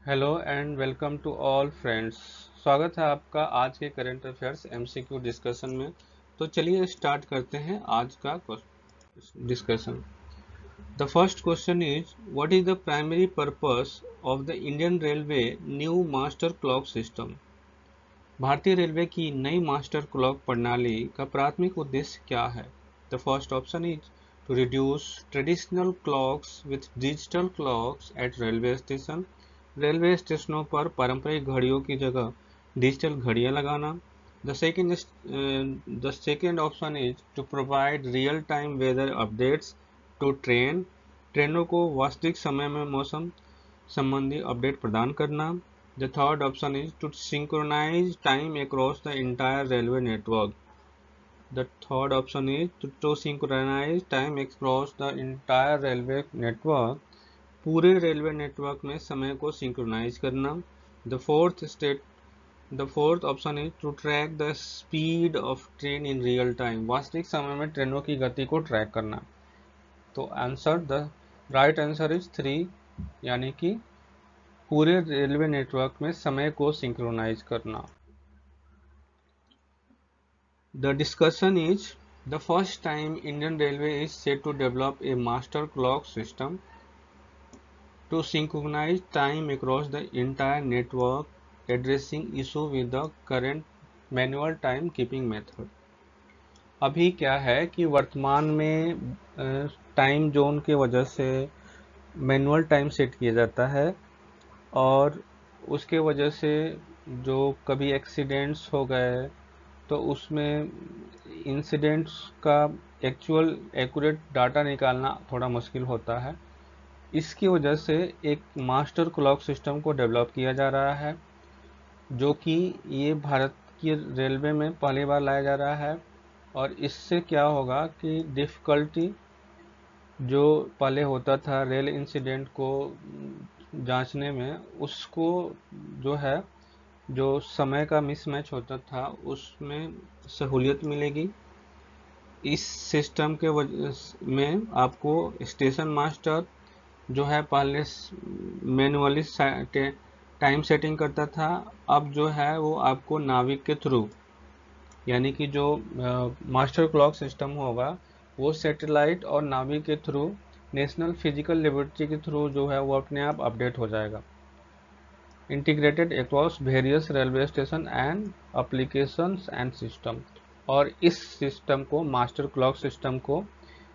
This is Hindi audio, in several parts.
Hello and welcome to all friends. स्वागत है आपका आज के करंट अफेयर्स एमसीक्यू डिस्कशन में। तो चलिए स्टार्ट करते हैं आज का discussion. The first question is what is the primary purpose of the Indian railway new master clock system. भारतीय रेलवे की नई मास्टर क्लॉक प्रणाली का प्राथमिक उद्देश्य क्या है? The first option is to reduce traditional clocks with digital clocks at railway station. Railway स्टेशनों पर पारंपरिक घड़ियों की जगह डिजिटल घड़ियां लगाना। The second option is to provide real time weather updates to ट्रेनों को वास्तविक समय में मौसम संबंधी अपडेट प्रदान करना। The third option is to synchronize time across the entire railway network. The third option is to synchronize time across the entire railway network. पूरे रेलवे नेटवर्क में समय को सिंक्रोनाइज करना। The fourth option is to track the speed of train in real time. वास्तविक समय में ट्रेनों की गति को ट्रैक करना। तो answer the right answer is 3, यानी कि पूरे रेलवे नेटवर्क में समय को सिंक्रोनाइज करना। The discussion is the first time Indian railway is set to develop a master clock system to synchronize time across the entire network, addressing issue with the current manual time keeping method। अभी क्या है कि वर्तमान में टाइम जोन के वजह से मैनुअल टाइम सेट किया जाता है, और उसके वजह से जो कभी एक्सीडेंट्स हो गए तो उसमें इंसिडेंट्स का एक्चुअल एक्यूरेट डाटा निकालना थोड़ा मुश्किल होता है। इसकी वजह से एक मास्टर क्लॉक सिस्टम को डेवलप किया जा रहा है, जो कि ये भारत की रेलवे में पहली बार लाया जा रहा है। और इससे क्या होगा कि डिफ़िकल्टी जो पहले होता था रेल इंसिडेंट को जांचने में, उसको जो है, जो समय का मिसमैच होता था उसमें सहूलियत मिलेगी। इस सिस्टम के वजह में आपको स्टेशन मास्टर जो है पहले मैनुअली टाइम सेटिंग करता था, अब जो है वो आपको नाविक के थ्रू, यानी कि जो मास्टर क्लॉक सिस्टम होगा वो सैटेलाइट और नाविक के थ्रू, नेशनल फिजिकल लिबर्टी के थ्रू जो है वो अपने आप अपडेट हो जाएगा। Integrated across various railway station and applications and system. और इस सिस्टम को, मास्टर क्लॉक सिस्टम को,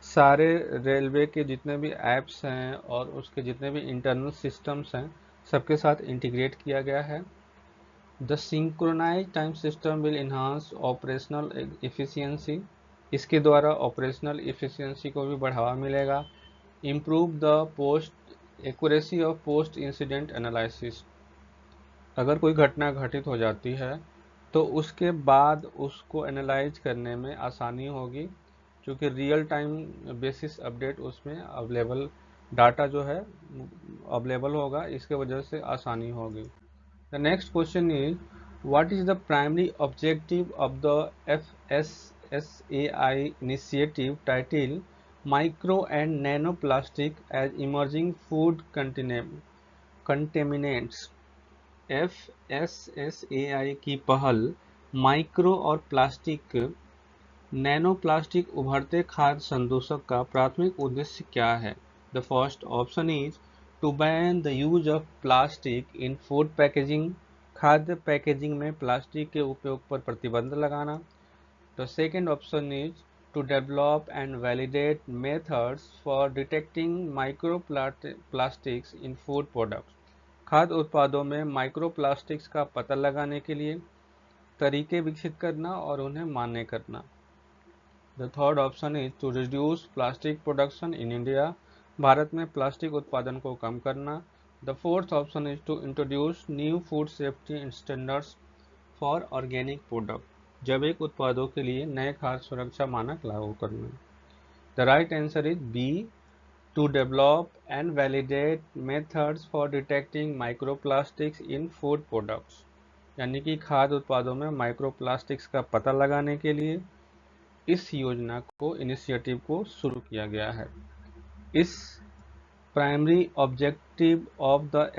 सारे रेलवे के जितने भी ऐप्स हैं और उसके जितने भी इंटरनल सिस्टम्स हैं सबके साथ इंटीग्रेट किया गया है। The synchronize time system will enhance operational efficiency. इसके द्वारा ऑपरेशनल एफिशिएंसी को भी बढ़ावा मिलेगा। Improve the post accuracy of post incident analysis. अगर कोई घटना घटित हो जाती है तो उसके बाद उसको एनालाइज करने में आसानी होगी, क्योंकि रियल टाइम बेसिस अपडेट उसमें अवेलेबल, डाटा जो है अवेलेबल होगा, इसके वजह से आसानी होगी। The next question is what is the primary objective of the FSSAI initiative title micro and nano plastic as emerging food contaminants. FSSAI की पहल माइक्रो और प्लास्टिक, नैनो प्लास्टिक उभरते खाद्य संदूषक का प्राथमिक उद्देश्य क्या है? The first option is to ban the use of plastic in food packaging. खाद्य पैकेजिंग में प्लास्टिक के उपयोग पर प्रतिबंध लगाना। The second option is to develop and validate methods for detecting micro plastics in food products. खाद्य उत्पादों में माइक्रोप्लास्टिक्स का पता लगाने के लिए तरीके विकसित करना और उन्हें मान्य करना। The third option is to reduce plastic production in India. Bharat में प्लास्टिक उत्पादन को कम करना। The fourth option is to introduce new food safety standards for organic product. जैविक उत्पादों के लिए नए खाद्य सुरक्षा मानक लागू करना। The right answer is B, to develop and validate methods for detecting microplastics in food products। यानी कि खाद्य उत्पादों में माइक्रोप्लास्टिक्स का पता लगाने के लिए इस योजना को, इनिशिएटिव को शुरू किया गया है। इस primary objective of the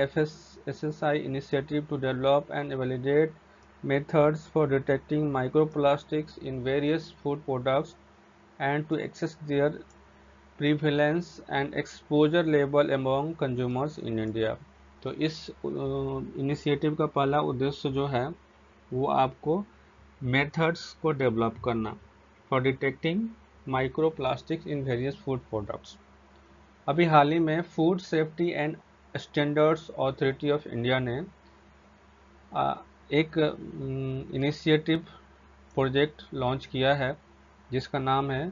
SSI initiative to develop and validate methods for detecting microplastics in various food products and to assess their prevalence and exposure level among consumers in India। तो इस इनिशिएटिव का पहला उद्देश्य जो है वो आपको मेथड्स को डेवलप करना for detecting microplastics in various food products. अभी हाल ही में food safety and standards authority of India ने एक इनिशिएटिव प्रोजेक्ट लॉन्च किया है जिसका नाम है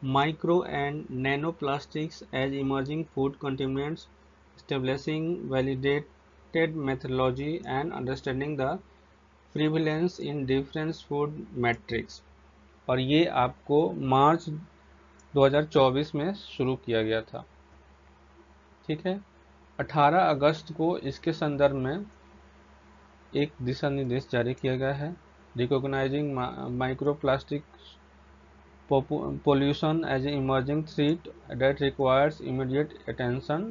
micro and nano plastics as emerging food contaminants establishing validated methodology and understanding the prevalence in different food matrix. और ये आपको मार्च 2024 में शुरू किया गया था। ठीक है, 18 अगस्त को इसके संदर्भ में एक दिशा निर्देश जारी किया गया है, recognising microplastic pollution as an emerging threat that requires immediate attention।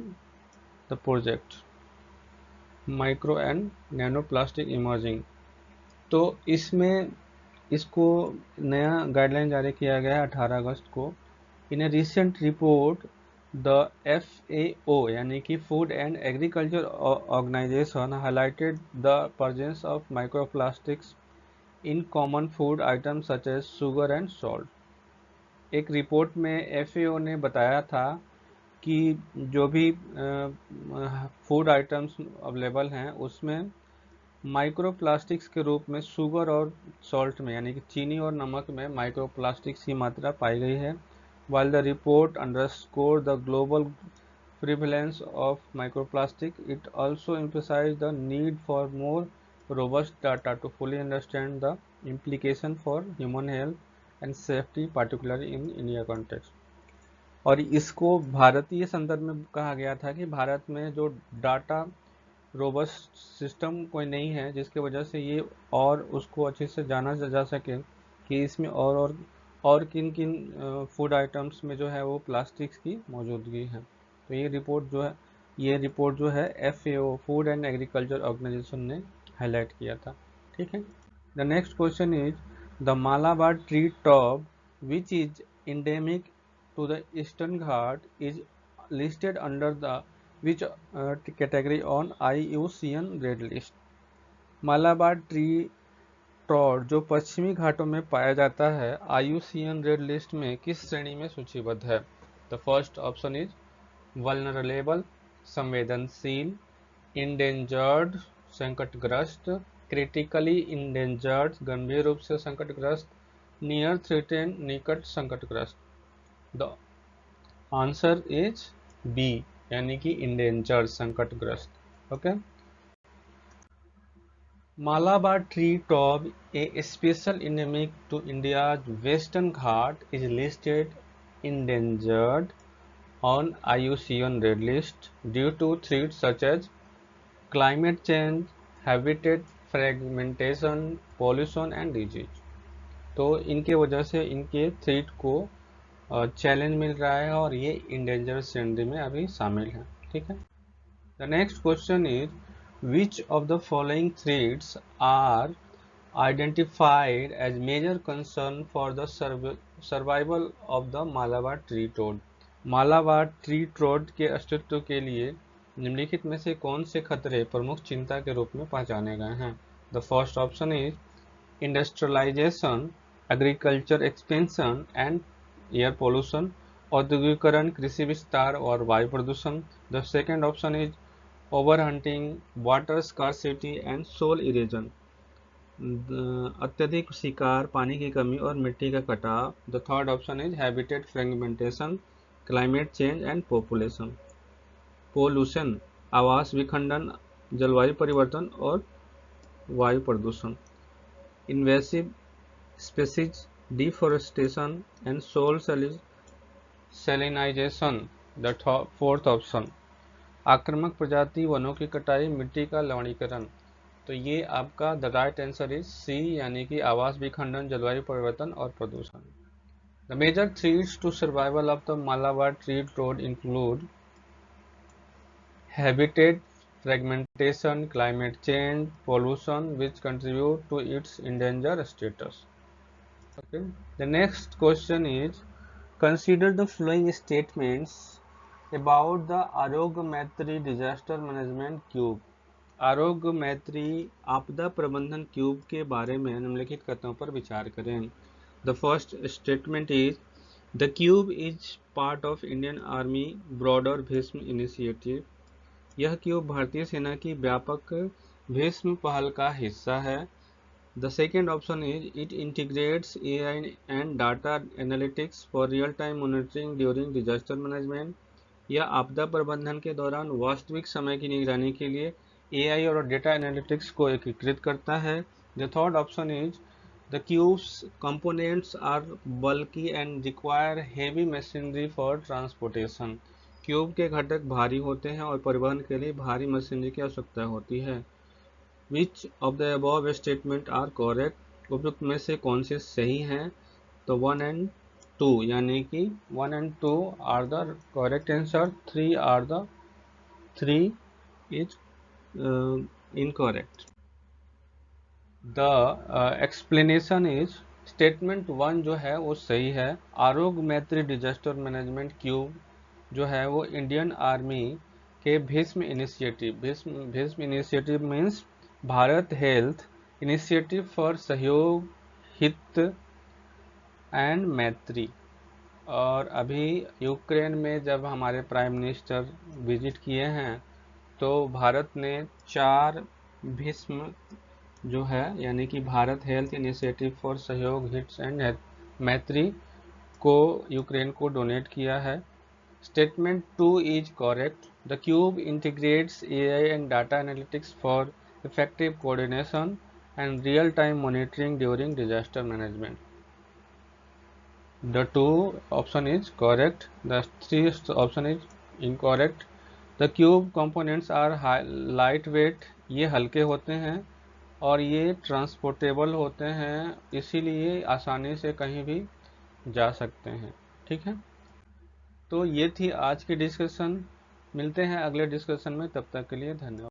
The project micro and nano plastic emerging, तो इसमें इसको नया गाइडलाइन जारी किया गया है 18 अगस्त को। In a recent report the FAO यानी कि food and agriculture organization highlighted the presence of microplastics in common food items such as sugar and salt. एक रिपोर्ट में FAO ने बताया था कि जो भी फूड आइटम्स अवेलेबल हैं उसमें माइक्रोप्लास्टिक्स के रूप में शुगर और सॉल्ट में यानी कि चीनी और नमक में माइक्रोप्लास्टिक्स की मात्रा पाई गई है। While the report underscored the global prevalence of microplastic, it also emphasized the need for more robust data to fully understand the implication for human health and safety, particularly in India context। और इसको भारतीय संदर्भ में कहा गया था कि भारत में जो डाटा रोबस्ट सिस्टम कोई नहीं है जिसकी वजह से ये और उसको अच्छे से जाना जा सके कि इसमें और किन किन फूड आइटम्स में जो है वो प्लास्टिक्स की मौजूदगी है। तो ये रिपोर्ट जो है FAO food and agriculture organization ने हाईलाइट किया था। ठीक है, the next question is the Malabar tree top which is endemic to the eastern Ghat is listed under the which category on IUCN red list. Malabar tree ट्रॉड जो पश्चिमी घाटों में पाया जाता है IUCN रेड लिस्ट में किस श्रेणी में सूचीबद्ध है? The first option is vulnerable संवेदनशील, इंडेंजर्ड संकटग्रस्त, क्रिटिकली इंडेंजर्ड गंभीर रूप से संकटग्रस्त, नियर थ्रेटेन निकट संकटग्रस्त। द आंसर इज बी यानी कि इंडेंजर्ड संकटग्रस्त। Okay, Malabar tree top, a special endemic to India's Western Ghat, is listed endangered on IUCN Red List due to threats such as climate change, habitat fragmentation, pollution and disease। तो इनके वजह से इनके थ्रेट को चैलेंज मिल रहा है और ये इंडेंजर श्रेणी में अभी शामिल है। ठीक है, the next question is Which of the following threats are identified as major concern for the survival of the Malabar tree toad? Malabar tree toad के अस्तित्व के लिए निम्नलिखित में से कौन से खतरे प्रमुख चिंता के रूप में पहचाने गए हैं? The first option is industrialization, agriculture expansion and air pollution, औद्योगिकरण, कृषि विस्तार और वायु प्रदूषण। The second option is overhunting, water scarcity and soil erosion, अत्यधिक शिकार, पानी की कमी और मिट्टी का कटाव। The third option is habitat fragmentation, climate change and pollution, आवास विखंडन, जलवायु परिवर्तन और वायु प्रदूषण। Invasive species, deforestation and soil salinization. The fourth option आक्रामक प्रजाति, वनों की कटाई, मिट्टी का लवणीकरण। तो ये आपका the right answer is C यानी कि आवास विखंडन, जलवायु परिवर्तन और प्रदूषण। The major threats to survival of the Malabar tree toad include habitat fragmentation, climate change, pollution, which contribute to its endangered status. Okay. The next question is, consider the following statements about the आरोग्य मैत्री disaster management cube. आरोग्य मैत्री आपदा प्रबंधन क्यूब के बारे में निम्नलिखित कथनों पर विचार करें. The first statement is, the cube is part of Indian Army broader Bhishma initiative. यह क्यूब भारतीय सेना की व्यापक भीष्म पहल का हिस्सा है. The second option is, it integrates AI and data analytics for real-time monitoring during disaster management. यह आपदा प्रबंधन के दौरान वास्तविक समय की निगरानी के लिए AI और डेटा एनालिटिक्स को एकीकृत करता है. The third option is, the cube's components are bulky and require heavy machinery for transportation. Cube के घटक भारी होते हैं और परिवहन के लिए भारी मशीनरी की आवश्यकता होती है. Which of the above statement are correct? उपयुक्त में से कौन से सही हैं? तो 1 and 2, यानी कि 1 and 2 are the correct answer. 3 is incorrect. The explanation is, statement 1 जो है वो सही है. आरोग्य मैत्री डिजास्टर मैनेजमेंट क्यूब जो है वो इंडियन आर्मी के Bhishma initiative means Bharat health initiative for सहयोग, हित एंड मैत्री. और अभी यूक्रेन में जब हमारे प्राइम मिनिस्टर विजिट किए हैं तो भारत ने 4 भीष्म जो है यानी कि भारत हेल्थ इनिशिएटिव फॉर सहयोग, हिट्स एंड मैत्री को यूक्रेन को डोनेट किया है. Statement 2 is correct. The cube integrates AI and data analytics for effective coordination and real-time monitoring during disaster management. The 2 option is correct. The 3 option is incorrect. The cube components are lightweight. ये हल्के होते हैं और ये ट्रांसपोर्टेबल होते हैं, इसीलिए आसानी से कहीं भी जा सकते हैं. ठीक है, तो ये थी आज की डिस्कशन. मिलते हैं अगले डिस्कशन में, तब तक के लिए धन्यवाद.